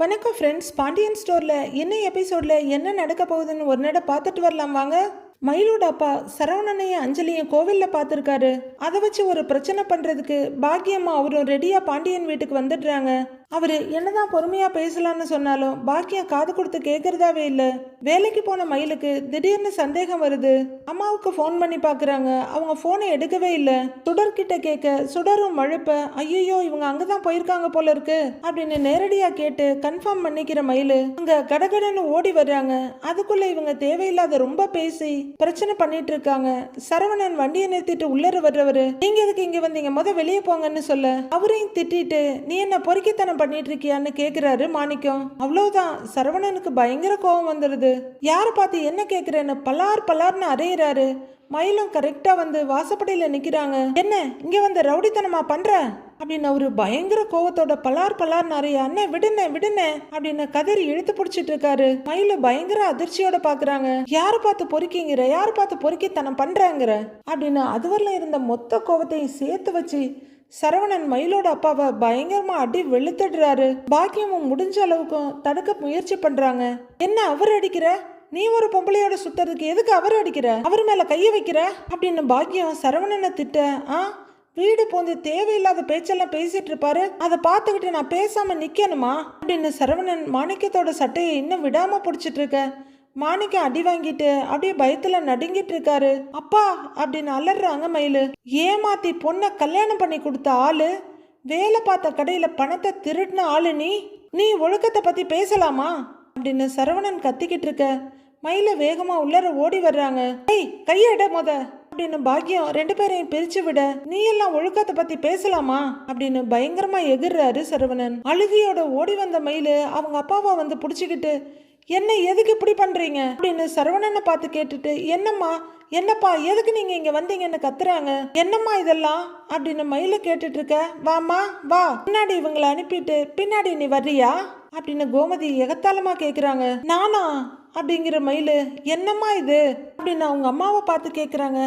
வணக்கம் ஃப்ரெண்ட்ஸ். பாண்டியன் ஸ்டோரில் என்ன எபிசோடில் என்ன நடக்க போகுதுன்னு ஒரு நட பார்த்துட்டு வரலாம் வாங்க. மயிலோட அப்பா சரவணனையும் அஞ்சலியும் கோவிலில் பார்த்துருக்காரு. அதை வச்சு ஒரு பிரச்சனை பண்ணுறதுக்கு பாக்கியம்மா அவரும் ரெடியாக பாண்டியன் வீட்டுக்கு வந்துடுறாங்க. அவர் என்னதான் பொறுமையாக பேசலான்னு சொன்னாலும் பாக்கியம் காது கொடுத்து கேட்குறதாவே இல்லை. வேலைக்கு போன மயிலுக்கு திடீர்னு சந்தேகம் வருது. அம்மாவுக்கு ஃபோன் பண்ணி பார்க்குறாங்க. அவங்க ஃபோனை எடுக்கவே இல்லை. சுடர்கிட்ட கேட்க சுடரும் மழுப்ப ஐயோ இவங்க அங்கே தான் போயிருக்காங்க போல இருக்கு அப்படின்னு நேரடியாக கேட்டு கன்ஃபார்ம் பண்ணிக்கிற மயில் அங்கே கடகடன்னு ஓடி வர்றாங்க. அதுக்குள்ளே இவங்க தேவையில்லாத ரொம்ப பேசி பிரச்சனை பண்ணிட்டு இருக்காங்க. சரவணன் வண்டியை நிறுத்திட்டு உள்ளர வர்றவரு, நீங்க எதுக்கு இங்க வந்தீங்க, வெளியே போங்கன்னு சொல்ல அவரையும் திட்டிட்டு நீ என்ன பொறுக்கித்தனம் பண்ணிட்டு இருக்கியான்னு கேக்குறாரு மாணிக்கம். அவ்வளவுதான், சரவணனுக்கு பயங்கர கோபம் வந்துருது. யாரை பார்த்து என்ன கேக்குறேன்னு பலார்னு அறையிறாரு. மயிலும் கரெக்டா வந்து வாசப்படியில நிக்கிறாங்க. என்ன இங்க வந்து ரவுடித்தனமா பண்ற அப்படின்னு அவரு பயங்கர கோவத்தோட பலார் நிறைய அண்ணே விடுனே அப்படின்னு கதறி இழுத்து பிடிச்சிட்டு இருக்காரு. மயில பயங்கர அதிர்ச்சியோட பாக்குறாங்க. யாரு பார்த்து பொறுக்கிங்கிற, யாரு பார்த்து பொறுக்கித்தனம் பண்றாங்கிற அப்படின்னு அதுவரையில இருந்த மொத்த கோவத்தையும் சேர்த்து வச்சு சரவணன் மயிலோட அப்பாவை பயங்கரமா அடி வெளுத்துடுறாரு. பாக்கியமும் முடிஞ்ச அளவுக்கும் தடுக்க முயற்சி பண்றாங்க. என்ன அவர் அடிக்கிற, நீ ஒரு பொம்பளையோட சுத்துறதுக்கு எதுக்கு அவர் அடிக்கிற, அவர் மேல கைய வைக்கிற அப்படின்னு பாக்கியம் சரவணனை திட்ட. வீடு போந்து தேவையில்லாத பேச்செல்லாம் பேசிட்டு இருப்பாரு. அதை பார்த்துக்கிட்டு நான் பேசாம நிக்கணுமா அப்படின்னு சரவணன் மாணிக்கத்தோட சட்டையை இன்னும் விடாம பிடிச்சிட்டு இருக்க. மாணிக்கம் அடி வாங்கிட்டு அப்படியே பயத்துல நடுங்கிட்டு இருக்காரு. அப்பா அப்படின்னு அலறாங்க மயிலு. ஏமாத்தி பொண்ணை கல்யாணம் பண்ணி கொடுத்த ஆளு, வேலை பார்த்த கடையில பணத்தை திருடின ஆளு, நீ ஒழுக்கத்தை பத்தி பேசலாமா அப்படின்னு சரவணன் கத்திக்கிட்டு இருக்க. மயில வேகமா உள்ளர ஓடி வர்றாங்க. ஏய் கையட அப்படின்னு பாக்கியம் ரெண்டு பேரையும் பிரிச்சு விட, நீ எல்லாம் ஒழுக்கத்தை பத்தி பேசலாமா அப்படின்னு பயங்கரமா எகிர்றாரு சரவணன். அழுகியோட ஓடி வந்த மயிலு அவங்க அப்பாவை வந்து புடிச்சுக்கிட்டு என்ன எதுக்கு இப்படி பண்றீங்க அப்படின்னு சரவணனை பார்த்து கேட்டுட்டு என்னப்பா எதுக்கு நீங்க இங்க வந்தீங்கன்னு கத்துறாங்க. என்னம்மா இதெல்லாம் அப்படின்னு மயில கேட்டுட்டு இருக்க. வாமா வா, முன்னாடி இவங்களை அனுப்பிட்டு பின்னாடி நீ வர்றியா அப்படின்னு கோமதி எகத்தாளமா கேக்குறாங்க. நானா அப்படிங்கிற மயிலு என்னம்மா இது அப்படின்னு அவங்க அம்மாவை பார்த்து கேட்குறாங்க.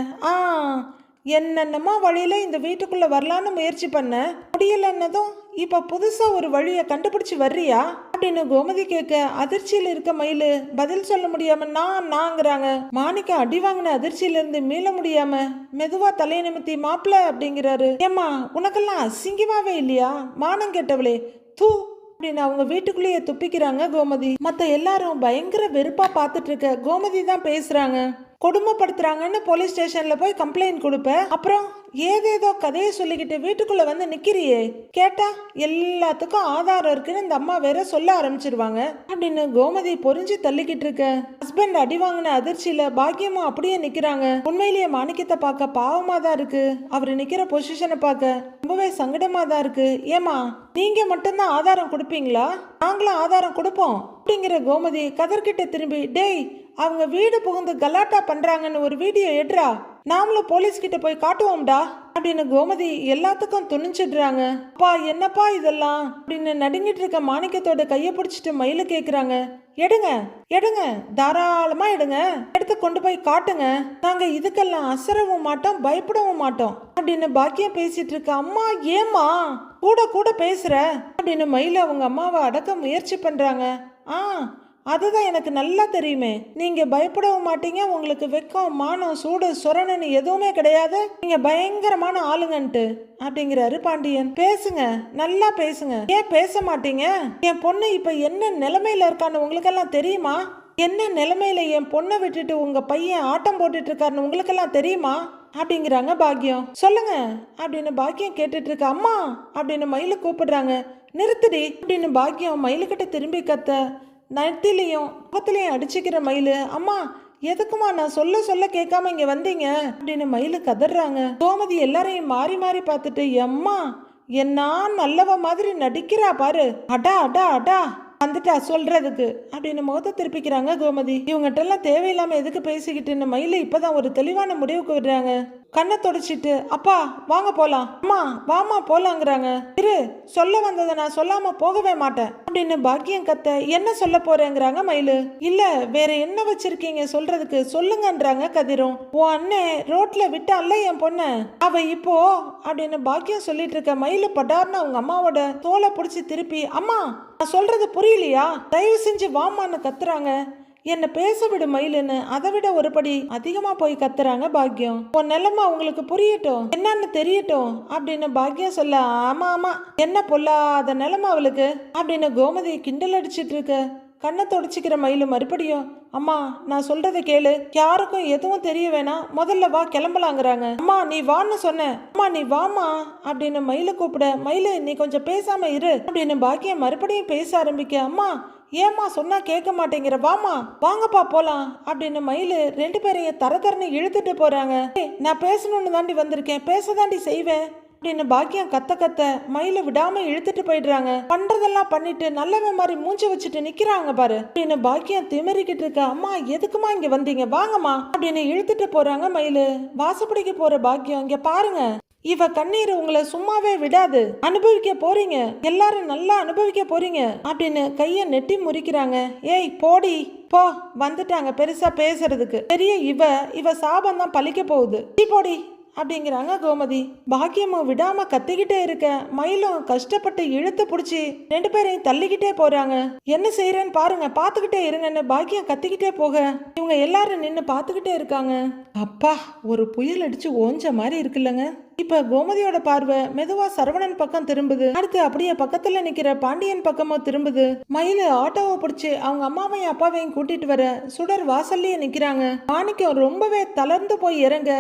என்னென்னமா வழியில இந்த வீட்டுக்குள்ள வரலான்னு முயற்சி பண்ண முடியலன்னதும் இப்ப புதுசா ஒரு வழியை கண்டுபிடிச்சு வர்றியா அப்படின்னு கோமதி கேட்க அதிர்ச்சியில இருக்க மயிலு பதில் சொல்ல முடியாம நாங்கிறாங்க. மாணிக்க அடி வாங்கின அதிர்ச்சியில இருந்து மீள முடியாம மெதுவா தலையை நிமித்தி மாப்பிள்ள அப்படிங்கிறாரு. ஏம்மா உனக்கெல்லாம் அசிங்கமாவே இல்லையா, மானம் கேட்டவளே, தூ அப்படின்னு அவங்க வீட்டுக்குள்ளேயே துப்பிக்கிறாங்க கோமதி. மத்த எல்லாரும் பயங்கர வெறுப்பா பார்த்துட்டு இருக்க கோமதி தான் பேசுறாங்க. கொடுமைப்படுத்துறாங்கன்னு போலீஸ் ஸ்டேஷன்ல போய் கம்ப்ளைண்ட் கொடுப்ப, அப்புறம் ஏதேதோ கதையை சொல்லிக்கிட்டு வீட்டுக்குள்ள வந்து நிக்கிறியே, கேட்டா எல்லாத்துக்கும் ஆதாரம் இருக்குன்னு இந்த அம்மா வேற சொல்ல ஆரம்பிச்சிருவாங்க அப்படின்னு கோமதி பொறிஞ்சு தள்ளிக்கிட்டு இருக்க. ஹஸ்பண்ட் அடி வாங்கின அதிர்ச்சியில பாக்கியமும் அப்படியே நிக்கிறாங்க. உண்மையிலேயே மாணிக்கத்தை பார்க்க பாவமா தான் இருக்கு. அவரு நிக்கிற பொசிஷனை பார்க்க ரொம்பவே சங்கடமா தான் இருக்கு. ஏமா நீங்க மட்டும்தான் ஆதாரம் கொடுப்பீங்களா, நாங்களும் ஆதாரம் கொடுப்போம் அப்படிங்கிற கோமதி கதர்கிட்ட திரும்பி, டேய் அவங்க வீடு புகுந்து கலாட்டா பண்றாங்கன்னு ஒரு வீடியோ எடுறா, நாமளும் போலீஸ் கிட்ட போய் காட்டுவோம்டா அப்படின்னு கோமதி எல்லாத்துக்கும் துணிச்சிடுறாங்க. அப்பா என்னப்பா இதெல்லாம் அப்படின்னு நடுங்கிட்டு இருக்க மாணிக்கத்தோட கையை பிடிச்சிட்டு மயில கேக்குறாங்க. எடுங்க தாராளமா எடுங்க, எடுத்து கொண்டு போய் காட்டுங்க, நாங்க இதுக்கெல்லாம் அசரவும் மாட்டோம் பயப்படவும் மாட்டோம் அப்படின்னு பாக்கியம் பேசிட்டு இருக்க. அம்மா ஏமா கூட பேசுற அப்படின்னு மயில அவங்க அம்மாவை அடக்க முயற்சி பண்றாங்க. அதுதான் எனக்கு நல்லா தெரியுமே, நீங்க பயப்படவும் மாட்டீங்க, உங்களுக்கு வெக்கம் மானம் சூடு சொரணன்னு எதுவுமே கிடையாது, நீங்க பயங்கரமான ஆளுங்கன்ட்டு அப்படிங்கிறாரு பாண்டியன். பேசுங்க, நல்லா பேசுங்க, ஏன் பேச மாட்டீங்க, என் பொண்ணு இப்ப என்ன நிலைமையில இருக்கான்னு உங்களுக்கெல்லாம் தெரியுமா, என்ன நிலைமையில என் பொண்ணை விட்டுட்டு உங்க பையன் ஆட்டம் போட்டுட்டு இருக்காருன்னு உங்களுக்கெல்லாம் தெரியுமா அப்படிங்கிறாங்க பாக்கியம். சொல்லுங்க அப்படின்னு பாக்கியம் கேட்டுட்டு இருக்க. அம்மா அப்படின்னு மயில கூப்பிடுறாங்க. நிறுத்துடி அப்படின்னு பாக்கியம் மயிலுக்கிட்ட திரும்பி கத்த நட்டிலையும் முகத்திலையும் அடிச்சுக்கிற மயிலு. அம்மா எதுக்குமா நான் சொல்ல கேட்காம இங்க வந்தீங்க அப்படின்னு மயிலு கதறாங்க. கோமதி எல்லாரையும் மாறி மாறி பார்த்துட்டு எம்மா என்ன நல்லவ மாதிரி நடிக்கிறா பாரு, அடா வந்துட்டா சொல்றதுக்கு அப்படின்னு முகத்தை திருப்பிக்கிறாங்க கோமதி. இவங்ககிட்ட எல்லாம் தேவையில்லாம எதுக்கு பேசிக்கிட்டுன்னு மயில இப்பதான் ஒரு தெளிவான முடிவுக்கு விடுறாங்க. கண்ணை தொடச்சிட்டு அப்பா வாங்க போலாம், அம்மா வாமா போலாங்கிறாங்க. இரு, சொல்ல வந்ததை நான் சொல்லாம போகவே மாட்டேன் அப்படின்னு பாக்கியம் கத்த. என்ன சொல்ல போறேங்கிறாங்க மயிலு. இல்ல வேற என்ன வச்சிருக்கீங்க சொல்றதுக்கு சொல்லுங்கன்றாங்க கதிரும். உன் அண்ணன் ரோட்ல விட்டான்ல என் பொண்ண, அவ இப்போ அப்படின்னு பாக்கியம் சொல்லிட்டு இருக்க மயிலு படார்னு அவங்க அம்மாவோட தோலை பிடிச்சி திருப்பி, அம்மா நான் சொல்றது புரியலையா, தயவு செஞ்சு வாமான்னு கத்துறாங்க. என்ன பேச விடு மயிலுன்னு அதை விட ஒருபடி அதிகமா போய் கத்துறாங்க பாக்கியம். உன் நிலைமை உங்களுக்கு புரியட்டும், என்னன்னு தெரியட்டும் அப்படின்னு பாக்கியம் சொல்ல. ஆமா ஆமா என்ன பொல்லாத நிலைமை அவளுக்கு அப்படின்னு கோமதி கிண்டல் அடிச்சிட்டு இருக்க. கண்ணை தொடச்சிக்கிற மயிலு மறுபடியும், அம்மா நான் சொல்றதை கேளு, யாருக்கும் எதுவும் தெரிய வேணாம், முதல்ல வா கிளம்பலாங்கிறாங்க. அம்மா நீ வான்னு சொன்ன, அம்மா நீ வாமா அப்படின்னு மயிலு கூப்பிட. மயிலு நீ கொஞ்சம் பேசாம இரு அப்படின்னு பாக்கியம் மறுபடியும் பேச ஆரம்பிக்க. அம்மா ஏம்மா சொன்னா கேட்க மாட்டேங்கிற, வாமா வாங்கப்பா போலாம் அப்படின்னு மயிலு ரெண்டு பேரையும் தரன்னு இழுத்துட்டு போறாங்க. நான் பேசணும்னு தாண்டி வந்திருக்கேன், பேசதாண்டி செய்வேன் அப்படின்னு பாக்கியம் கத்த கத்த மயில விடாம இழுத்துட்டு போயிடுறாங்க. பண்றதெல்லாம் பண்ணிட்டு நல்லவன் மாதிரி மூஞ்சி வச்சுட்டு நிக்கிறாங்க பாரு அப்படின்னு பாக்கியம் திமிரிக்கிட்டு இருக்க. அம்மா எதுக்குமா இங்க வந்தீங்க, வாங்கம்மா அப்படின்னு இழுத்துட்டு போறாங்க மயிலு. வாசப்படிக்கு போற பாக்கியம், இங்க பாருங்க இவ கண்ணீர் உங்களை சும்மாவே விடாது, அனுபவிக்க போறீங்க, எல்லாரும் நல்லா அனுபவிக்க போறீங்க அப்படின்னு கைய நெட்டி முறிக்கிறாங்க. ஏய் போடி போ, வந்துட்டாங்க பெருசா பேசுறதுக்கு, பெரிய இவ சாபம் தான் பழிக்க போகுது, போடி அப்படிங்கிறாங்க கோமதி. பாக்கியமும் விடாம கத்திக்கிட்டே இருக்க. மயிலும் கஷ்டப்பட்டு இழுத்து பிடிச்சி ரெண்டு பேரையும் தள்ளிக்கிட்டே போறாங்க. என்ன செய்யறேன்னு பாருங்க, பாத்துக்கிட்டே இருங்கன்னு பாக்கியம் கத்திக்கிட்டே போக இவங்க எல்லாரும் நின்று பாத்துக்கிட்டே இருக்காங்க. அப்பா ஒரு புயல் அடிச்சு ஓஞ்ச மாதிரி இருக்குல்லங்க. இப்ப கோமதியோட பார்வை மெதுவா சரவணன் பக்கம் திரும்புது. அடுத்து அப்படியே பக்கத்துல நிக்கிற பாண்டியன் பக்கமும் திரும்புது. மயிலு ஆட்டோவை பிடிச்சு அவங்க அம்மாவையும் அப்பாவையும் கூட்டிட்டு வர சுடர் வாசல்லயே நிக்கிறாங்க. மாணிக்கம் ரொம்பவே தளர்ந்து போய் இறங்க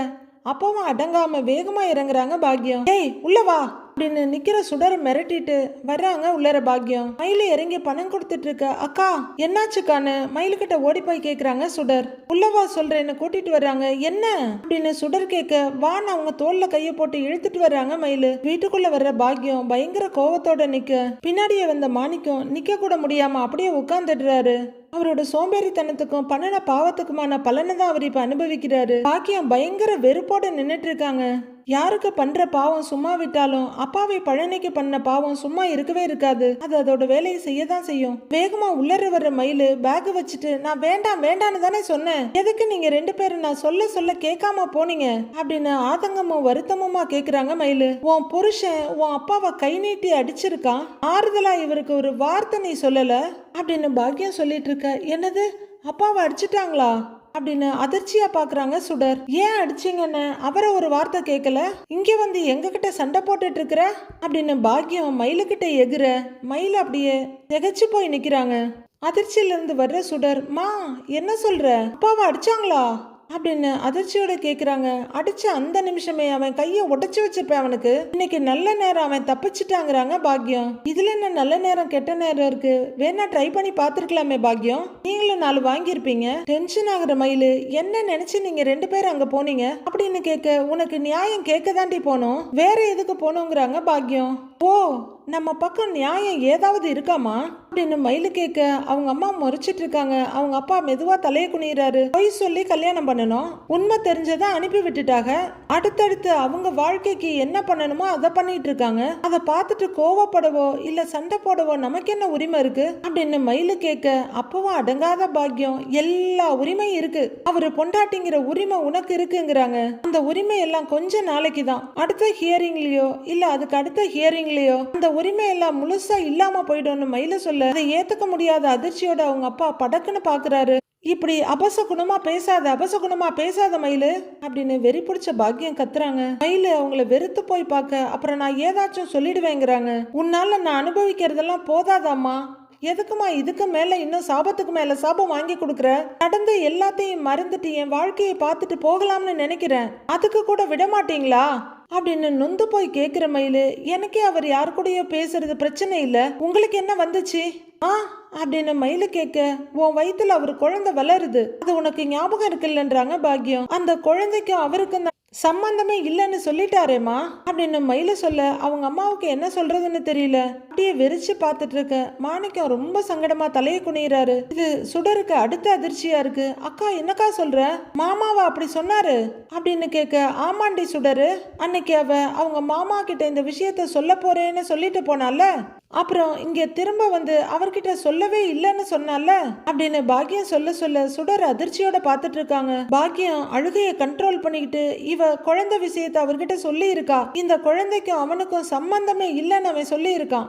அப்பவும் அடங்காம வேகமா இறங்குறாங்க பாக்கியம். ஏய் உள்ள வா அப்படின்னு நிக்கிற சுடர் மிரட்டிட்டு வர்றாங்க உள்ளர பாக்கியம். மயிலு இறங்கி பணம் கொடுத்துட்டு இருக்க. அக்கா என்னாச்சுக்கான்னு மயிலுக்கிட்ட ஓடி போய் கேக்குறாங்க சுடர். உள்ளவா சொல்றேன்னு கூட்டிட்டு வர்றாங்க. என்ன அப்படின்னு சுடர் கேட்க, வான்னு அவங்க தோல்ல கைய போட்டு இழுத்துட்டு வர்றாங்க மயிலு. வீட்டுக்குள்ள வர்ற பாக்கியம் பயங்கர கோவத்தோட நிக்க. பின்னாடியே வந்த மாணிக்கம் நிக்க கூட முடியாம அப்படியே உட்கார்ந்துடுறாரு. அவரோட சோம்பேறித்தனத்துக்கும் பண்ணின பாவத்துக்குமான பலனை தான் அவர் இப்ப அனுபவிக்கிறாரு. பாக்கியம் பயங்கர வெறுப்போட நின்னுட்டு இருக்காங்க. யாருக்கு பண்ற பாவம் சும்மா விட்டாலும் அப்பாவை பழனிக்கு பண்ண பாவம் சும்மா இருக்கவே இருக்காது. அது அதோட வேலையை செய்யதான் செய்யும். வேகமா உள்ளர வர்ற மயிலு பேக் வச்சுட்டு, நான் வேண்டாம் வேண்டான்னு தானே சொன்னேன், எதுக்கு நீங்க ரெண்டு பேரும் நான் சொல்ல சொல்ல கேட்காம போனீங்க அப்படின்னு ஆதங்கமும் வருத்தமுமா கேக்குறாங்க மயிலு. உன் புருஷன் உன் அப்பாவை கை நீட்டி அடிச்சிருக்கான், ஆறுதலா இவருக்கு ஒரு வார்த்தை நீ சொல்லல அப்படின்னு பாக்கியம் சொல்லிட்டு இருக்க. என்னது அப்பாவை அடிச்சிட்டாங்களா அப்படின்னு அதிர்ச்சியா பாக்குறாங்க சுடர். ஏன் அடிச்சீங்கன்னு அவரை ஒரு வார்த்தை கேட்கல, இங்க வந்து எங்க கிட்ட சண்டை போட்டுட்டு இருக்கிற அப்படின்னு பாக்கியம் மயிலுக்கிட்ட எகுற. மயில் அப்படியே திகச்சு போய் நிக்கிறாங்க. அதிர்ச்சியில இருந்து வர்ற சுடர், மா என்ன சொல்ற, அப்பாவை அடிச்சாங்களா அப்படின்னு அதிர்ச்சியோட கேக்குறாங்க. அடிச்ச அந்த நிமிஷமே அவன் கைய உடைச்சு வச்சிருப்பேன் அவனுக்கு. இன்னைக்கு நல்ல நேரம் அவன் தப்பிச்சுட்டாங்கிறாங்க பாக்கியம். இதுல என்ன நல்ல நேரம் கெட்ட நேரம் இருக்கு, வேணா ட்ரை பண்ணி பாத்துருக்கலாமே பாக்கியம், நீங்களும் 4 வாங்கியிருப்பீங்க. டென்ஷன் ஆகுற மயிலு, என்ன நினைச்சு நீங்க ரெண்டு பேரும் அங்க போனீங்க அப்படின்னு கேட்க, உனக்கு நியாயம் கேட்க தாண்டி போனோம், வேற எதுக்கு போனோங்கிறாங்க பாக்கியம். ஓ நம்ம பக்கம் நியாயம் ஏதாவது இருக்காமா அப்படின்னு மயிலு கேட்க, அவங்க அம்மா முறைச்சிட்டு இருக்காங்க. அவங்க அப்பா மெதுவா தலையை குனிறாரு. பொய் சொல்லி கல்யாணம் பண்ணணும், உண்மை தெரிஞ்சதை அனுப்பி விட்டுட்டாங்க, அடுத்தடுத்து அவங்க வாழ்க்கைக்கு என்ன பண்ணணுமோ அதை பண்ணிட்டு இருக்காங்க, அதை பார்த்துட்டு கோவப்படவோ இல்ல சண்டை போடவோ நமக்கு என்ன உரிமை இருக்கு அப்படின்னு மயிலு கேட்க, அப்பவும் அடங்காத பாக்கியம், எல்லா உரிமையும் இருக்கு, அவரு பொண்டாட்டிங்கிற உரிமை உனக்கு இருக்குங்கிறாங்க. அந்த உரிமை எல்லாம் கொஞ்ச நாளைக்கு தான், அடுத்த ஹியரிங்லயோ இல்ல அதுக்கு அடுத்த ஹியரிங்லயோ அந்த உரிமை எல்லாம் முழுசா இல்லாம போயிடும்னு மயில சொல்ல, அதை ஏத்துக்க முடியாத அதிர்ச்சியோட அவங்க அப்பா படக்குன்னு பாக்குறாரு. இப்படி அபசகுணமா பேசாத மயிலு அப்படின்னு வெறி பிடிச்ச பாக்கியம் கத்துறாங்க. மயிலு அவங்கள வெறுத்து போய் பார்க்க, அப்புறம் நான் ஏதாச்சும் சொல்லிடுவேங்கிறாங்க. உன்னால நான் அனுபவிக்கிறதெல்லாம் போதாதாம்மா, எதுக்குமா இதுக்கு மேல இன்னும் சாபத்துக்கு மேல சாபம் வாங்கி கொடுக்குற, நடந்த எல்லாத்தையும் மறந்துட்டு என் வாழ்க்கையை பார்த்துட்டு போகலாம்னு நினைக்கிறேன், அதுக்கு கூட விட மாட்டீங்களா அப்படின்னு நொந்து போய் கேக்குற மயிலு. எனக்கே அவர் யாரு கூடயோ பேசுறது பிரச்சனை இல்ல, உங்களுக்கு என்ன வந்துச்சு அப்படின்னு மயிலு கேட்க, உன் வயித்துல அவர் குழந்தை வளருது, அது உனக்கு ஞாபகம் இருக்குல்லன்றாங்க பாக்கியம். அந்த குழந்தைக்கும் அவருக்கும் சம்பந்தமே இல்லைன்னு சொல்லிட்டாரேம்மா அப்படின்னு மயில சொல்ல அவங்க அம்மாவுக்கு என்ன சொல்றதுன்னு தெரியல. அப்படியே வெறிச்சு பார்த்துட்டு இருக்க மாணிக்கம் ரொம்ப சங்கடமா தலையை குனிறாரு. இது சுடருக்கு அடுத்த அதிர்ச்சியா இருக்கு. அக்கா என்னக்கா சொல்ற? மாமாவா அப்படி சொன்னாரு அப்படின்னு கேட்க, ஆமாண்டி சுடரு, அன்னைக்கு அவங்க மாமா கிட்ட இந்த விஷயத்த சொல்ல போறேன்னு சொல்லிட்டு போனால, அப்புறம் இங்க திரும்ப வந்து அவர்கிட்ட சொல்லவே இல்லைன்னு சொன்னால அப்படின்னு பாக்கியம் சொல்ல சொல்ல சுடர் அதிர்ச்சியோட பார்த்துட்டு இருக்காங்க. பாக்கியம் அழுகைய கண்ட்ரோல் பண்ணிக்கிட்டு, இவ குழந்தை விஷயத்த அவர்கிட்ட சொல்லி இருக்கா, இந்த குழந்தைக்கும் அவனுக்கும் சம்பந்தமே இல்லைன்னு அவன் சொல்லி இருக்கான்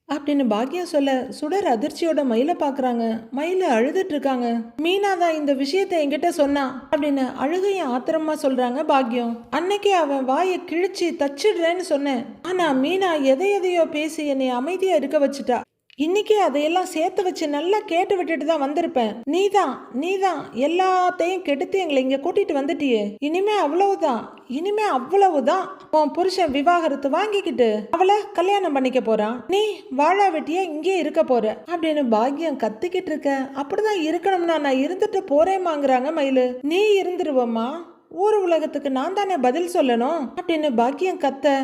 அப்படின்னு பாக்கியம் சொல்ல சுடர் அதிர்ச்சியோட மயில பாக்குறாங்க. மயில அழுதுட்டு இருக்காங்க. மீனா தான் இந்த விஷயத்தை என்கிட்ட சொன்னா அப்படின்னு அழுகைய ஆத்திரமா சொல்றாங்க பாக்கியம். அன்னைக்கே அவன் வாயை கிழிச்சு தச்சிடுறேன்னு சொன்னேன். ஆனா மீனா எதையோ பேசி என்னை அமைதியா இருக்க வச்சுட்டா. இன்னைக்கே அதையெல்லாம் சேர்த்து வச்சு நல்லா கேட்டு விட்டுட்டு தான் வந்திருப்பேன். நீதான் எல்லாத்தையும் கெடுத்து எங்களை இங்க கூட்டிட்டு வந்துட்டியே. இனிமே அவ்வளவுதான் உன் புருஷன் விவாகரத்து வாங்கிக்கிட்டு அவளை கல்யாணம் பண்ணிக்க போறான். நீ வாழா வெட்டியா இங்கே இருக்க போற அப்படின்னு பாக்கியம் கத்திக்கிட்டு இருக்க. அப்படிதான் இருக்கணும்னா நான் இருந்துட்டு போறேமாங்கிறாங்க மயிலு. நீ இருந்துருவம்மா, ஊர் உலகத்துக்கு நான் தானே பதில் சொல்லணும் அப்படின்னு பாக்கியம் கத்த.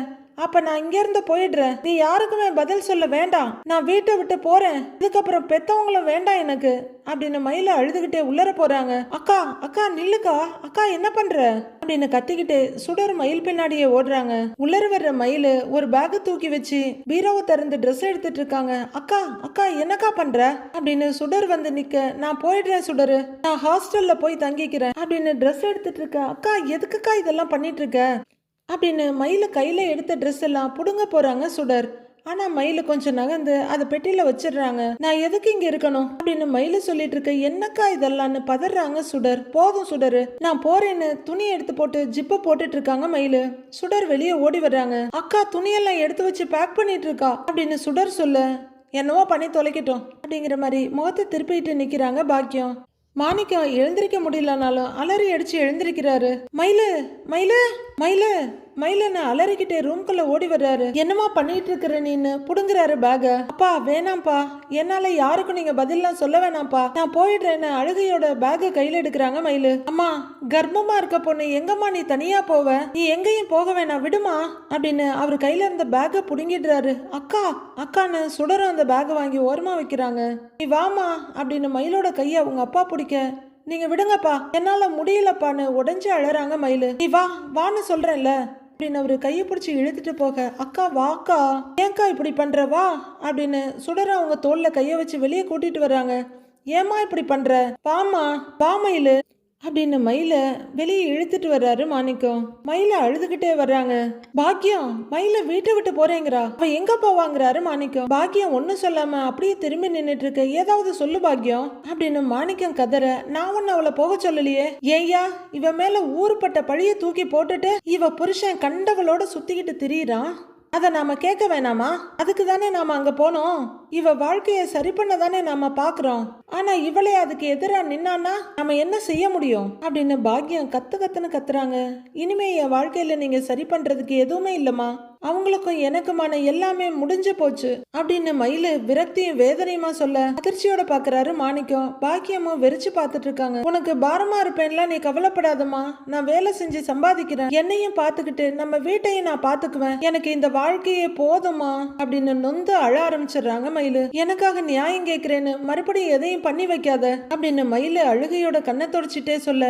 அப்ப நான் இங்க இருந்து போயிடுறேன், நீ யாருக்குமே பதில் சொல்ல வேண்டாம், நான் வீட்டை விட்டு போறேன், இதுக்கப்புறம் பெத்தவங்களும் வேண்டாம் எனக்கு அப்படின்னு மயில அழுதுகிட்டே உள்ளர போறாங்க. அக்கா நில்லுக்கா, அக்கா என்ன பண்ற அப்படின்னு கத்திக்கிட்டு சுடர் மயில் பின்னாடியே ஓடுறாங்க. உள்ளர வர்ற மயிலு ஒரு பேக் தூக்கி வச்சு பீரோவை திறந்து ட்ரெஸ் எடுத்துட்டு இருக்காங்க. அக்கா என்னக்கா பண்ற அப்படின்னு சுடர் வந்து நிக்க, நான் போயிடுறேன் சுடரு, நான் ஹாஸ்டல்ல போய் தங்கிக்கிறேன் அப்படின்னு ட்ரெஸ் எடுத்துட்டு இருக்க. அக்கா எதுக்குக்கா இதெல்லாம் பண்ணிட்டு இருக்க அப்படின்னு மயில கையில எடுத்த ட்ரெஸ் எல்லாம் புடுங்க போறாங்க சுடர். ஆனா மயில கொஞ்சம் நகர்ந்து அதை பெட்டியில வச்சிடுறாங்க. நான் எதுக்கு இங்க இருக்கணும் அப்படின்னு மயில சொல்லிட்டு இருக்க. என்னக்கா இதெல்லாம்னு பதறாங்க சுடர். போதும் சுடரு, நான் போறேன்னு துணி எடுத்து போட்டு ஜிப்ப போட்டுட்டு இருக்காங்க மயிலு. சுடர் வெளியே ஓடி வர்றாங்க. அக்கா துணியெல்லாம் எடுத்து வச்சு பேக் பண்ணிட்டு இருக்கா அப்படின்னு சுடர் சொல்ல, என்னவோ பண்ணி தொலைக்கட்டும் அப்படிங்கிற மாதிரி முகத்தை திருப்பிட்டு நிக்கிறாங்க பாக்கியம். மாணிக்கம் எழுந்திருக்க முடியலனாலும் அலறி அடிச்சு எழுந்திருக்கிறாரு. மயிலுன்னு அலறிக்கிட்டே ரூம்குள்ள ஓடி வர்றாரு. என்னமா பண்ணிட்டு இருக்கிற நீன்னு புடுங்குறாரு பேக. அப்பா வேணாம்ப்பா, என்னால யாருக்கும் நீங்க பதில்லாம் சொல்ல வேணாம்ப்பா, நான் போயிடுறேன்னு அழுகையோட பேக கையில எடுக்கிறாங்க மயிலு. அம்மா, கர்ப்பமா இருக்க பொண்ணு எங்கம்மா நீ தனியா போவ, நீ எங்கேயும் போக வேணாம் விடுமா அப்படின்னு அவர் கையில இருந்த பேக புடுங்கிடுறாரு. அக்கான்னு சுடரும் அந்த பேக வாங்கி ஓரமா வைக்கிறாங்க. நீ வாமா அப்படின்னு மயிலோட கைய அவங்க அப்பா பிடிக்க, நீங்க விடுங்கப்பா என்னால முடியலப்பான்னு உடஞ்சு அழறாங்க மயிலு. நீ வான்னு சொல்றேன்ல அப்படின்னு அவரு கையை பிடிச்சி இழுத்துட்டு போக, அக்கா வாக்கா, ஏன்க்கா இப்படி பண்ற வா அப்படின்னு சுடர அவங்க தோல்ல கைய வச்சு வெளியே கூட்டிட்டு வர்றாங்க. ஏமா இப்படி பண்ற, வாமா வா மயிலு அப்படின்னு மயில வெளியே இழுத்துட்டு வர்றாரு மாணிக்கம். மயில அழுதுகிட்டே வர்றாங்க. பாக்கியம் மயில வீட்டை விட்டு போறேங்கிறா, அவ எங்க போவாங்கிறாரு மாணிக்கம். பாக்கியம் ஒன்னும் சொல்லாம அப்படியே திரும்பி நின்னுட்டு இருக்க. ஏதாவது சொல்லு பாக்கியம் அப்படின்னு மாணிக்கம் கதற. நான் ஒன்னு அவளை போக சொல்லலையே, ஏய்யா இவ மேல ஊருப்பட்ட பழிய தூக்கி போட்டுட்டு இவ புருஷன் கண்டவளோட சுத்திக்கிட்டு திரியிறான், அதை நாம கேட்க வேணாமா? அதுக்கு தானே நாம அங்க போனோம், இவ வாழ்க்கைய சரி பண்ண தானே நாம பாக்குறோம். ஆனா இவளே அதுக்கு எதிரா நின்னானா நாம என்ன செய்ய முடியும் அப்படின்னு பாக்கியம் கத்துன்னு கத்துறாங்க. இனிமே என் வாழ்க்கையில நீங்க சரி பண்றதுக்கு எதுவுமே இல்லம்மா, அவங்களுக்கும் எனக்குமான எல்லாமே முடிஞ்சு போச்சு அப்படின்னு மயிலு விரக்தியும் வேதனையுமா சொல்ல அதிர்ச்சியோட பாக்குறாரு மாணிக்கம். பாக்கியமும் வெறிச்சு பார்த்துட்டு இருக்காங்க. உனக்கு பாரமா இருப்பேன்லாம் நீ கவலைப்படாதம்மா, நான் வேலை செஞ்சு சம்பாதிக்கிறேன், என்னையும் பார்த்துக்கிட்டு நம்ம வீட்டையும் நான் பார்த்துக்குவேன், எனக்கு இந்த வாழ்க்கையே போதுமா அப்படின்னு நொந்து அழ ஆரம்பிச்சிடுறாங்க மயிலு. எனக்காக நியாயம் கேட்கிறேன்னு மறுபடியும் எதையும் பண்ணி வைக்காத அப்படின்னு மயிலு அழுகையோட கண்ணை தொடச்சிட்டே சொல்ல,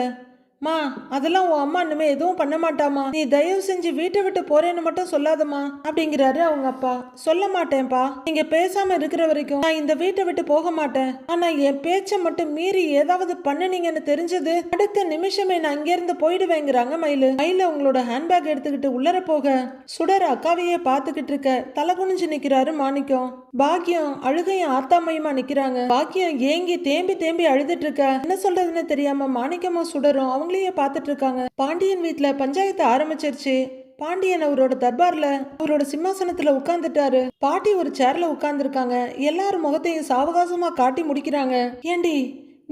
மா அதெல்லாம் உன் அம்மா இனிமே எதுவும் பண்ண மாட்டாமா, நீ தயவு செஞ்சு வீட்டை விட்டு போறேன்னு மட்டும் சொல்லாதம்மா அப்படிங்கிறாரு அவங்க அப்பா. சொல்ல மாட்டேன்ப்பா, நீங்க பேசாம இருக்கிற வரைக்கும் நான் இந்த வீட்டை விட்டு போக மாட்டேன், ஆனா என் பேச்சை மட்டும் மீறி ஏதாவது பண்ணுனீங்கன்னு தெரிஞ்சது அடுத்த நிமிஷமே நான் இங்க இருந்து போயிடுவேங்கிறாங்க மயிலு. மயிலு அவங்களோட ஹேண்ட்பேக் எடுத்துக்கிட்டு உள்ளர போக சுடர் அக்காவையே பாத்துக்கிட்டு இருக்க தலை குனிஞ்சு நிக்கிறாரு மாணிக்கம். பாக்கியம் அழுகையும் ஆத்தாமையுமா நிக்கிறாங்க. பாக்கியம் ஏங்கி தேம்பி அழுதுட்டு இருக்க. என்ன சொல்றதுன்னு தெரியாம மாணிக்கமும் சுடரும் அவங்களையே பார்த்துட்டு இருக்காங்க. பாண்டியன் வீட்டுல பஞ்சாயத்து ஆரம்பிச்சிருச்சு. பாண்டியன் அவரோட தர்பார்ல அவரோட சிம்மாசனத்துல உட்கார்ந்துட்டாரு. பாட்டி ஒரு சேர்ல உட்கார்ந்துருக்காங்க. எல்லாரும் முகத்தையும் சாவகாசமா காட்டி முடிக்கிறாங்க. ஏண்டி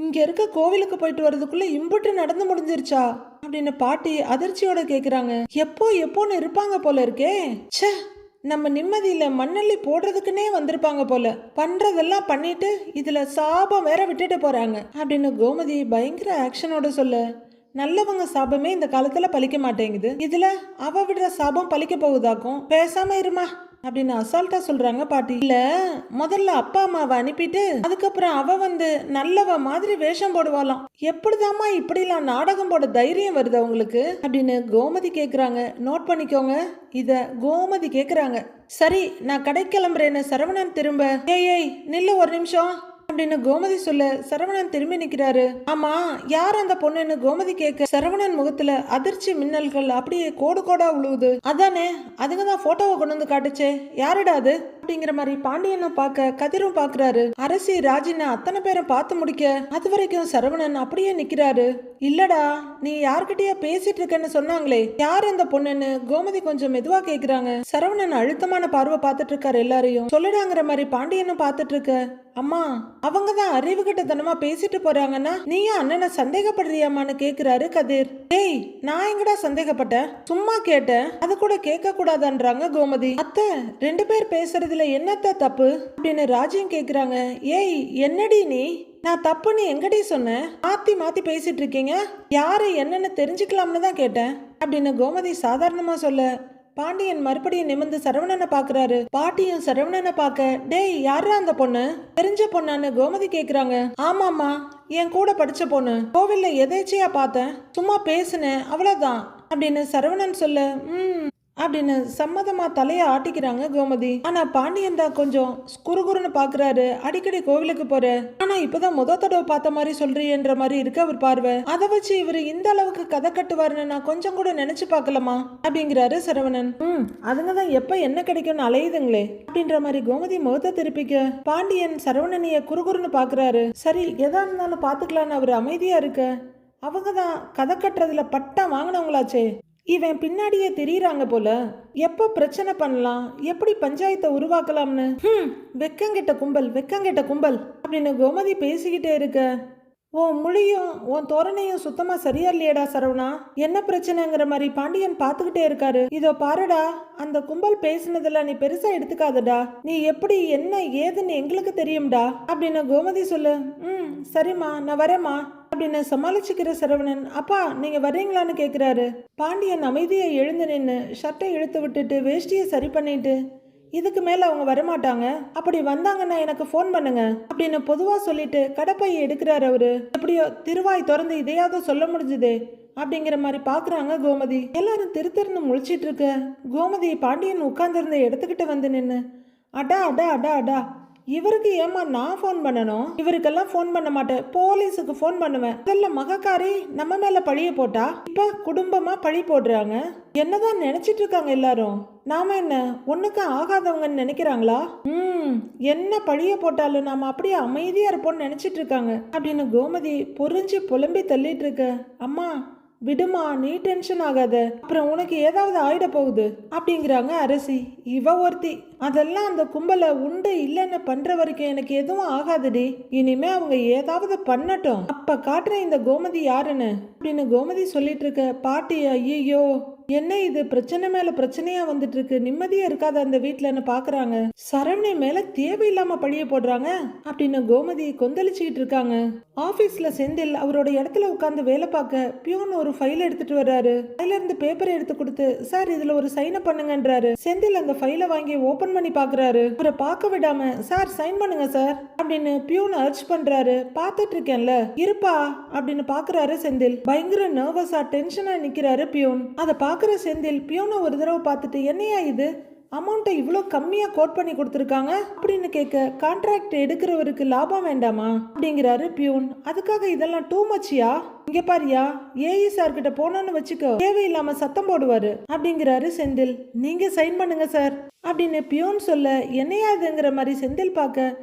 இங்க இருக்க கோவிலுக்கு போயிட்டு வர்றதுக்குள்ள இம்புட்டு நடந்து முடிஞ்சிருச்சா அப்படின்னு பாட்டி அதிர்ச்சியோட கேக்குறாங்க. எப்போன்னு இருப்பாங்க போல இருக்கே, ச்சே நம்ம நிம்மதியில மண்ணள்ளி போடுறதுக்குன்னே வந்திருப்பாங்க போல, பண்றதெல்லாம் பண்ணிட்டு இதுல சாபம் வேற விட்டுட்டு போறாங்க அப்படின்னு கோமதி பயங்கர ஆக்ஷனோட சொல்ல நல்லவங்க சாபமே இந்த காலத்துல பலிக்க மாட்டேங்குது, இதுல அவ விடுற சாபம் பலிக்க போகுதாக்கும். பேசாம இருமா அப்படின்னு அசால்ட்டா சொல்றாங்க பாட்டி. இல்ல, முதல்ல அப்பா அம்மாவை அனுப்பிட்டு அதுக்கப்புறம் அவ வந்து நல்லவ மாதிரி வேஷம் போடுவாளாம். எப்படிதாம்மா இப்படிலாம் நாடகம் போட தைரியம் வருது உங்களுக்கு அப்படின்னு கோமதி கேக்குறாங்க. நோட் பண்ணிக்கோங்க, இத கோமதி கேக்குறாங்க. சரி, நான் கடை கிளம்புறேன்னு சரவணன் திரும்ப, ஏய் நில்லு ஒரு நிமிஷம் அப்படின்னு கோமதி சொல்ல சரவணன் திரும்பி நிக்கிறாரு. ஆமா, யார் அந்த பொண்ணுன்னு கோமதி கேட்க சரவணன் முகத்துல அதிர்ச்சி மின்னல்கள் அப்படியே கோடு கோடா உழுவுது. அதானே, அதுங்கதான் போட்டோவை கொண்டு வந்து காட்டுச்சே, யாருடா அது அப்படிங்கிற மாதிரி பாண்டியனும் பார்க்க கதிரும் பாக்குறாரு. அரசி ராஜினா அத்தனை பேரை பார்த்து முடிக்க அது வரைக்கும் சரவணன் அப்படியே நிக்கிறாரு. இல்லடா, நீ யார்கிட்டயா பேசிட்டு இருக்கன்னு சொன்னாங்களே, யார் அந்த பொண்ணுன்னு கோமதி கொஞ்சம் மெதுவா கேக்குறாங்க. சரவணன் அழுத்தமான பார்வை பார்த்துட்டு இருக்காரு எல்லாரையும். சொல்லுடாங்கிற மாதிரி பாண்டியனும் பார்த்துட்டு இருக்க. அம்மா, அவங்க தான் அறிவு கிட்டத்தனமா பேசிட்டு போறாங்கன்னா நீயும் அண்ணனை சந்தேகப்படுறியாமான்னு கேக்குறாரு கதிர். டேய், நான் எங்கடா சந்தேகப்பட்டேன், சும்மா கேட்டேன், அது கூட கேட்க கூடாதுன்றாங்க கோமதி. அத்தை, 2 பேர் பேசுறதுல என்னத்த தப்பு அப்படின்னு ராஜியும் கேக்குறாங்க. ஏய் என்னடி நீ, நான் தப்புன்னு எங்கடி சொன்னேன், மாத்தி மாத்தி பேசிட்டு இருக்கீங்க, யாரு என்னன்னு தெரிஞ்சுக்கலாம்னு தான் கேட்டேன் அப்படின்னு கோமதி சாதாரணமா சொல்ல பாண்டியன் மறுபடியும் நிமிர்ந்து சரவணனை பாக்குறாரு. பாட்டியும் சரவணனை பார்க்க, டேய் யாரா அந்த பொண்ணு, தெரிஞ்ச பொண்ணான்னு கோமதி கேக்குறாங்க. ஆமாமா, என் கூட படிச்ச பொண்ணு, கோவில்ல எதேச்சியா பார்த்தேன், சும்மா பேசுனேன் அவ்வளவுதான் அப்படின்னு சரவணன் சொல்ல, அப்படின்னு சம்மதமா தலைய ஆட்டிக்கிறாங்க கோமதி. ஆனா பாண்டியன் தான் கொஞ்சம் குறுகுறுன்னு பாக்குறாரு. அடிக்கடி கோவிலுக்கு போற, ஆனா இப்பதான் முத தடவை பார்த்த மாதிரி சொல்றீன்ற மாதிரி இருக்கு அவர் பார்வை. அதை வச்சு இவரு இந்த அளவுக்கு கதை கட்டுவாருன்னு நான் கொஞ்சம் கூட நினைச்சு பார்க்கலாமா அப்படிங்கிறாரு சரவணன். அதுங்கதான் எப்ப என்ன கிடைக்கும்னு அலையுதுங்களே அப்படின்ற மாதிரி கோமதி முகத்தை திருப்பிக்க பாண்டியன் சரவணனைய குறுகுறுன்னு பாக்குறாரு. சரி, எதா இருந்தாலும் பாத்துக்கலான்னு அவரு அமைதியா இருக்க. அவங்கதான் கதை கட்டுறதுல பட்டா வாங்கினவங்களாச்சே, இவன் பின்னாடியே திரியிறாங்க போல, எப்ப பிரச்சனை பண்ணலாம், எப்படி பஞ்சாயத்தை உருவாக்கலாம்னு. வெக்கங்கெட்ட கும்பல், வெக்கங்கெட்ட கும்பல் அப்படின்னு கோமதி பேசிக்கிட்டே இருக்க. உன் மொழியும் உன் தோரணையும் சுத்தமா சரியா இல்லையடா சரவணா, என்ன பிரச்சனைங்கிற மாதிரி பாண்டியன் பாத்துக்கிட்டே இருக்காரு. இதோ பாருடா, அந்த கும்பல் பேசுனதெல்லாம் நீ பெருசா எடுத்துக்காதடா, நீ எப்படி என்ன ஏதுன்னு எங்களுக்கு தெரியும்டா அப்படின்னு கோமதி சொல்லு. சரிம்மா, நான் வரேம்மா அப்படின்னு சமாளிச்சுக்கிற சரவணன். அப்பா, நீங்க வர்றீங்களான்னு கேக்குறாரு. பாண்டியன் அமைதியை எழுந்து நின்று ஷர்ட்டை இழுத்து விட்டுட்டு வேஷ்டியை சரி பண்ணிட்டு, இதுக்கு மேல அவங்க வரமாட்டாங்க, அப்படி வந்தாங்கன்னா எனக்கு ஃபோன் பண்ணுங்க அப்படின்னு பொதுவா சொல்லிட்டு கடப்பையை எடுக்கிறாரு அவரு. எப்படியோ திருவாய் திறந்து இதையாவது சொல்ல முடிஞ்சுதே அப்படிங்கிற மாதிரி பாக்குறாங்க கோமதி. எல்லாரும் திருத்திருந்து முழிச்சிட்டு இருக்க கோமதி பாண்டியன் உட்கார்ந்திருந்த இடத்துக்கிட்ட வந்து நின்று, அடா அடா அடா அடா, இவருக்கு ஏமா நான் ஃபோன் பண்ணணும், இவருக்கெல்லாம் ஃபோன் பண்ண மாட்டேன், போலீஸுக்கு ஃபோன் பண்ணுவேன். இதெல்லாம் மகக்காரி நம்ம மேல பழிய போட்டா இப்ப குடும்பமா பழி போடுறாங்க. என்னதான் நினைச்சிட்டு இருக்காங்க எல்லாரும், நாம என்ன ஒண்ணுக்கு ஆகாதவங்கன்னு நினைக்கிறாங்களா? என்ன பழிய போட்டாலும் நாம அப்படியே அமைதியா இருப்போம்னு நினைச்சிட்டு இருக்காங்க அப்படின்னு கோமதி புரிஞ்சு புலம்பி தள்ளிட்டு இருக்க. அம்மா விடுமா, நீ டென்ஷன் ஆகாத, அப்புறம் உனக்கு ஏதாவது ஆயிட போகுது அப்படிங்கிறாங்க அரசி. இவ ஒருத்தி, அதெல்லாம் அந்த கும்பலை உண்டு இல்லைன்னு பண்ற வரைக்கும் எனக்கு எதுவும் ஆகாதுடி, இனிமே அவங்க ஏதாவது பண்ணட்டும், அப்ப காட்டுறேன் இந்த கோமதி யாருன்னு அப்படின்னு கோமதி சொல்லிட்டு இருக்க. பாட்டி, ஐயோ என்ன இது, பிரச்சனை மேல பிரச்சனையா வந்துட்டு இருக்கு, நிம்மதியா இருக்காத அந்த வீட்டுலன்னு பாக்குறாங்க. சரவணை மேல தேவையில்லாம பழிய போடுறாங்க அப்படின்னு கோமதி கொந்தளிச்சுக்கிட்டு இருக்காங்க. ஆபீஸ்ல செந்தில் அவரோட இடத்துல உட்கார்ந்து வேலை பார்க்க பியூன் ஒரு ஃபைல் எடுத்துட்டு வர்றாரு. அதுல இருந்து பேப்பரை எடுத்து கொடுத்து, சார் இதுல ஒரு சைன் பண்ணுங்கன்றாரு. செந்தில் அந்த ஃபைலை வாங்கி ஓபன் பண்ணி பாக்குறாரு. அவரை பார்க்க விடாம, சார் சைன் பண்ணுங்க சார் அப்படின்னு பியூன் அர்ச் பண்றாரு. பாத்துட்டு இருக்கேன்ல இருப்பா அப்படின்னு பாக்குறாரு செந்தில். பயங்கர நர்வஸா டென்ஷனா நிக்கிறாரு பியூன். அதை பாக்குற செந்தில் பியூனை ஒரு தடவை பார்த்துட்டு, என்னையா இது, அமௌண்ட்டை இவ்வளோ கம்மியாக கோட் பண்ணி கொடுத்துருக்காங்க அப்படின்னு கேட்க, கான்ட்ராக்ட் எடுக்கிறவருக்கு லாபம் வேண்டாமா அப்படிங்கிறாரு பியூன். அதுக்காக இதெல்லாம் டூ மச்சியா, இங்க பாரியா, ஏஇ சார் கிட்ட போனோன்னு வச்சுக்கோ தேவையில்லாம சத்தம் போடுவாரு அப்படிங்கிறாரு செந்தில். நீங்க சைன் பண்ணுங்க சார் அப்படின்னு பியூன் சொல்ல, என்னையாதுங்கிற மாதிரி செந்தில் பார்க்க,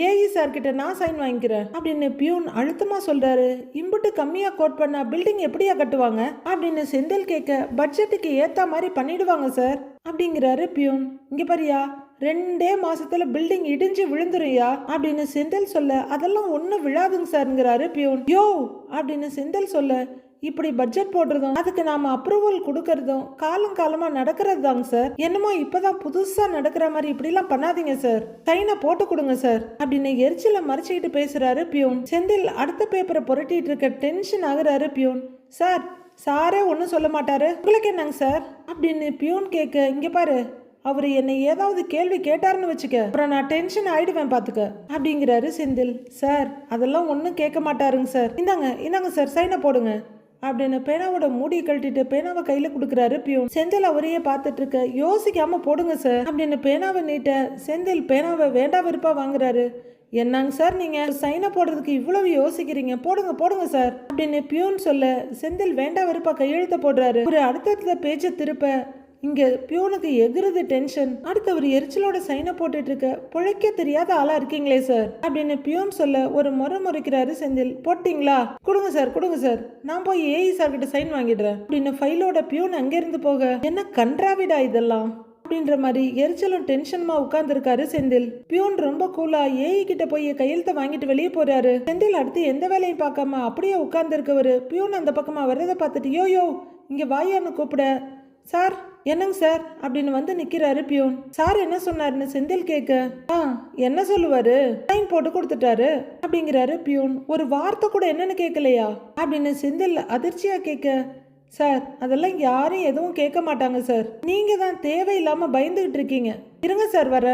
ஏஇ சார் கிட்ட நான் சைன் வாங்கிக்கிறேன் அப்படின்னு பியூன் அழுத்தமா சொல்றாரு. இம்புட்டு கம்மியா கோட் பண்ணா பில்டிங் எப்படியா கட்டுவாங்க அப்படின்னு செந்தில் கேட்க, பட்ஜெட்டுக்கு ஏத்த மாதிரி பண்ணிடுவாங்க சார் அப்படிங்கிறாரு பியூன். இங்க பாரியா, 2 மாசத்துல பில்டிங் இடிஞ்சு விழுந்துருயா அப்படின்னு செந்தில் சொல்ல, அதெல்லாம் ஒன்னும் விழாதுங்க சார்ங்கிறாரு பியூன். யோ அப்படின்னு செந்தில் சொல்ல, இப்படி பட்ஜெட் போடுறதும் அதுக்கு நாம அப்ரூவல் கொடுக்கறதும் காலம் காலமா நடக்கிறது தாங்க சார். என்னமோ இப்பதான் புதுசா நடக்கிற மாதிரி இப்படிலாம் பண்ணாதீங்க சார். சைனை போட்டு கொடுங்க சார் அப்படின்னு எரிச்சல மறைச்சிக்கிட்டு பேசுறாரு பியூன். செந்தில் அடுத்த பேப்பரை புரட்டிட்டு இருக்க டென்ஷன் ஆகுறாரு பியூன். சார் சாரே ஒன்றும் சொல்ல மாட்டாரு, உங்களுக்கு என்னங்க சார் அப்படின்னு பியூன் கேட்க, இங்க பாரு அவர் என்னை ஏதாவது கேள்வி கேட்டாருன்னு வச்சுக்க, அப்புறம் நான் டென்ஷன் ஆயிடுவேன் பாத்துக்க அப்படிங்கிறாரு செந்தில். சார் அதெல்லாம் ஒன்றும் கேட்க மாட்டாருங்க சார், இந்தாங்க சார் சைனை போடுங்க அப்படின்னு பேனாவோட மூடி கழட்டிட்டு பேனாவை கையில கொடுக்குறாரு பியூன். செந்தில் அவரையே பார்த்துட்டு இருக்க, யோசிக்காம போடுங்க சார் அப்படின்னு பேனாவை நீட்ட செந்தில் பேனாவை வேண்டா வெறுப்பா வாங்குறாரு. என்னங்க சார் நீங்க சைனை போடுறதுக்கு இவ்வளவு யோசிக்கிறீங்க, போடுங்க சார் அப்படின்னு பியூன் சொல்ல செந்தில் வேண்டா வெறுப்பா கையெழுத்த போடுறாரு. ஒரு அடுத்த பேச்சை திருப்ப இங்க பியூனுக்கு எகுறது டென்ஷன். அடுத்தவர் எரிச்சலோட சைனை போட்டுட்டு இருக்க, பிழைக்க தெரியாத ஆளா இருக்கீங்களே சார் அப்படின்னு பியூன் சொல்ல ஒரு முறைக்கிறாரு செந்தில். போட்டீங்களா, கொடுங்க சார் நான் போய் ஏஇ சார் கிட்ட சைன் வாங்கிடுறேன் அப்படின்னு ஃபைலோட பியூன் அங்கிருந்து போக, என்ன கன்றாவிடா இதெல்லாம் அப்படின்ற மாதிரி எரிச்சலும் டென்ஷனுமா உட்கார்ந்துருக்காரு செந்தில். பியூன் ரொம்ப கூலா ஏஇ கிட்ட போய் கையெழுத்த வாங்கிட்டு வெளியே போறாரு. செந்தில் அடுத்து எந்த வேலையும் பார்க்காம அப்படியே உட்கார்ந்து இருக்கவரு பியூன் அந்த பக்கமா வர்றதை பார்த்துட்டு, யோ இங்க வாயான்னு கூப்பிட, சார் என்னங்க சார் அப்படின்னு வந்து நிக்கிறாரு பியூன். சார் என்ன சொன்னாருன்னு செந்தில் கேட்க, என்ன சொல்லுவாரு, சைன் போட்டு கொடுத்துட்டாரு அப்படிங்கிறாரு பியூன். ஒரு வார்த்தை கூட என்னன்னு கேட்கலையா அப்படின்னு செந்தில் அதிர்ச்சியா கேட்க, சார் அதெல்லாம் யாரும் எதுவும் கேட்க மாட்டாங்க சார், நீங்க தான் தேவையில்லாம பயந்துகிட்டு இருக்கீங்க, இருங்க சார் வர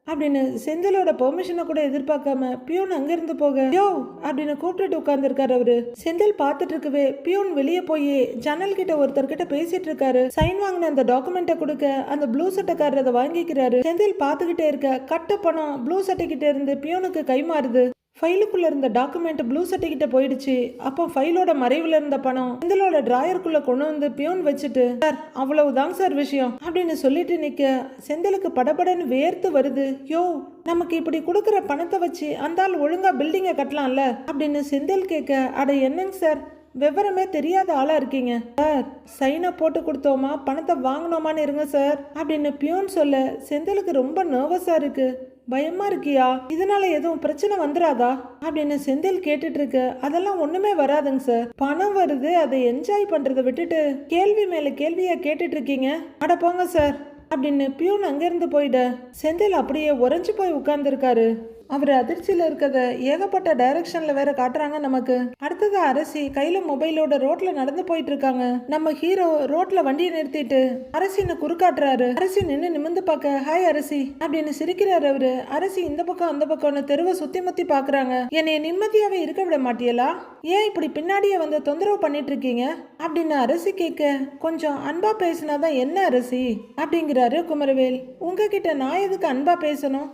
அப்படின்னு செந்திலோட பெர்மிஷனை கூட எதிர்பார்க்காம பியூன் அங்கிருந்து போக, யோ அப்படின்னு கூப்பிட்டுட்டு உட்கார்ந்துருக்காரு அவரு. செந்தில் பார்த்துட்டு இருக்கவே பியூன் வெளியே போய் ஜன்னல் கிட்ட ஒருத்தர்கிட்ட பேசிட்டு இருக்காரு. சைன் வாங்கின அந்த டாக்குமெண்ட்டை கொடுக்க அந்த ப்ளூ சட்டைக்காரர் அதை வாங்கிக்கிறாரு. செந்தில் பார்த்துக்கிட்டே இருக்க கட்ட பணம் ப்ளூ சட்டை கிட்ட இருந்து பியூனுக்கு கை மாறுது. ஃபைலுக்குள்ள இருந்த டாக்குமெண்ட் ப்ளூ சர்டிஃபிகேட்ட போயிடுச்சு. அப்போ ஃபைலோட மறைவுல இருந்த பணம் செந்திலோட டிராயருக்குள்ள கொண்டு வந்து பியூன் வச்சுட்டு, சார் அவ்வளவுதாங்க சார் விஷயம் அப்படின்னு சொல்லிட்டு நிக்க செந்திலுக்கு படபடன்னு வேர்த்து வருது. யோ நமக்கு இப்படி கொடுக்குற பணத்தை வச்சு அந்த ஆள் ஒழுங்கா பில்டிங்கை கட்டலாம்ல அப்படின்னு செந்தில் கேட்க, அட என்னங்க சார் விவரமே தெரியாத ஆளா இருக்கீங்க சார், சைனை போட்டு கொடுத்தோமா பணத்தை வாங்கினோமான்னு இருங்க சார் அப்படின்னு பியூன் சொல்ல செந்திலுக்கு ரொம்ப நர்வஸா இருக்கு. பயமா இருக்கியா, இதனால எதுவும் பிரச்சனை வந்துடாதா அப்படின்னு செந்தில் கேட்டுட்டு இருக்கு. அதெல்லாம் ஒண்ணுமே வராதுங்க சார், பணம் வருது அதை என்ஜாய் பண்றதை விட்டுட்டு கேள்வி மேல கேள்வியா கேட்டுட்டு இருக்கீங்க, அட போங்க சார் அப்படின்னு பியூன் அங்கிருந்து போயிட செந்தில் அப்படியே உறைஞ்சு போய் உட்கார்ந்துருக்காரு. அவர் அதிர்ச்சியில் இருக்கிறத ஏகப்பட்ட டைரக்ஷன்ல வேற காட்டுறாங்க நமக்கு. அடுத்தது அரசி கையில மொபைலோட ரோட்ல நடந்து போயிட்டு இருக்காங்க. நம்ம ஹீரோ ரோட்ல வண்டியை நிறுத்திட்டு அரசின்னு குறுக்காட்டுறாரு. அரசி நின்று நிமிந்து பார்க்க, ஹாய் அரசி அப்படின்னு சிரிக்கிறாரு அவரு. அரசி இந்த பக்கம் அந்த பக்கம்னு தெருவை சுத்தி முத்தி பாக்குறாங்க. என்னைய நிம்மதியாவே இருக்க விட மாட்டியலா, ஏன் இப்படி பின்னாடியே வந்து தொந்தரவு பண்ணிட்டு இருக்கீங்க அப்படின்னு அரசி கேட்க, கொஞ்சம் அன்பா பேசினாதான் என்ன அரசி அப்படிங்கிறாரு குமரவேல். உங்ககிட்ட நான் எதுக்கு அன்பா பேசணும்,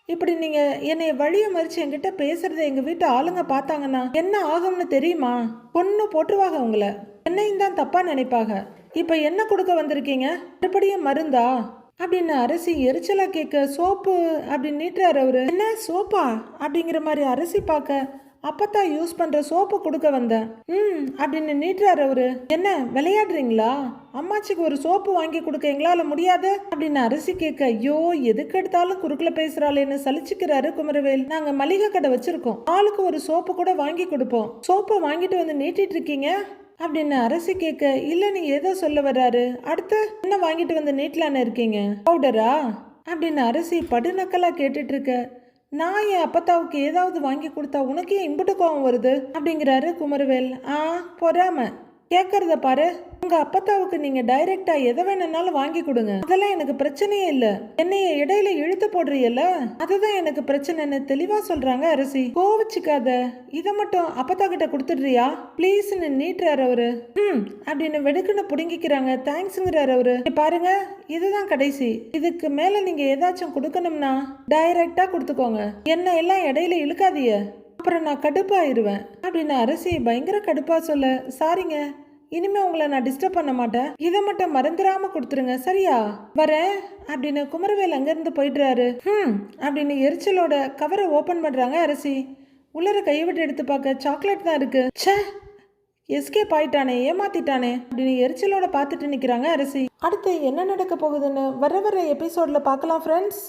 இப்படி நீங்க என்னை வழிய மறிச்சு என்கிட்ட பேசுறத எங்க வீட்டு ஆளுங்க பார்த்தாங்கன்னா என்ன ஆகும்னு தெரியுமா, பொண்ணு போட்டுருவாங்க உங்களை, என்னையும் தான் தப்பா நினைப்பாங்க. இப்ப என்ன கொடுக்க வந்திருக்கீங்க, மறுபடியும் மருந்தா அப்படின்னு அரசி எரிச்சலா கேட்க, சோப்பு அப்படின்னு நீட்டுறாரு அவரு. என்ன சோப்பா அப்படிங்கிற மாதிரி அரசி பார்க்க, அப்பத்தான் யூஸ் பண்ற சோப்பு கொடுக்க வந்தேன் அப்படின்னு நீட்டுறாரு அவரு. என்ன விளையாடுறீங்களா, அம்மாச்சிக்கு ஒரு சோப்பு வாங்கி கொடுக்க எங்களால முடியாது அப்படின்னு அரசி கேட்க, ஐயோ எதுக்கு எடுத்தாலும் குறுக்குல பேசுறாளேன்னு சலிச்சுக்கிறாரு குமரவேல். நாங்க மளிகை கடை வச்சிருக்கோம், ஆளுக்கு ஒரு சோப்பு கூட வாங்கி கொடுப்போம், சோப்பை வாங்கிட்டு வந்து நீட்டிட்டு இருக்கீங்க அப்படின்னு அரசி கேட்க, இல்ல நீங்க ஏதோ சொல்ல வர்றாரு, அடுத்து என்ன வாங்கிட்டு வந்து நீட்டலான்னு இருக்கீங்க, பவுடரா அப்படின்னு அரசி படுநக்கலா கேட்டுட்டு இருக்க. நான் என் அப்பத்தாவுக்கு ஏதாவது வாங்கி கொடுத்தா உனக்கு ஏன் இம்புட்டு கோவம் வருது அப்படிங்கிறாரு குமரவேல். பொறாம கேட்கறத பாரு, உங்க அப்பத்தாவுக்கு நீங்க டைரக்டா எதை வேணும்னாலும் வாங்கி கொடுங்க, அதெல்லாம் எனக்கு பிரச்சனையே இல்ல, என்னைய இடையில இழுத்து போடுறீல்ல அதுதான் எனக்கு பிரச்சனைன்னு தெளிவா சொல்றாங்க அரசி. கோவிச்சுக்காத, இதை மட்டும் அப்பத்தா கிட்ட கொடுத்துடுறியா பிளீஸ்ன்னு நீட்டுறாரு அவரு. அப்படின்னு வெடுக்குன்னு புடுங்கிக்கிறாங்க. தேங்க்ஸுங்கிறாரு அவரு. பாருங்க இதுதான் கடைசி, இதுக்கு மேல நீங்க ஏதாச்சும் கொடுக்கணும்னா டைரக்டா கொடுத்துக்கோங்க, என்ன எல்லாம் இடையில இழுக்காதீங்க, அப்புறம் நான் கடுப்பாயிருவேன் அப்படின்னு அரசி பயங்கர கடுப்பா சொல்ல, சாரிங்க இனிமே உங்களை நான் டிஸ்டர்ப் பண்ண மாட்டேன், இதை மட்டும் மறந்துடாம கொடுத்துருங்க சரியா, வரேன் அப்படின்னு குமரவேல் அங்கிருந்து போயிடுறாரு. அப்படின்னு எரிச்சலோட கவரை ஓபன் பண்றாங்க அரசி. உள்ளர கையை விட்டு எடுத்து பார்க்க சாக்லேட் தான் இருக்கு. ச்சே எஸ்கேப் ஆயிட்டானே, ஏமாத்திட்டானே அப்படின்னு எரிச்சலோட பார்த்துட்டு நிக்கிறாங்க அரசி. அடுத்து என்ன நடக்க போகுதுன்னு வர எபிசோட்ல பார்க்கலாம் ஃப்ரெண்ட்ஸ்.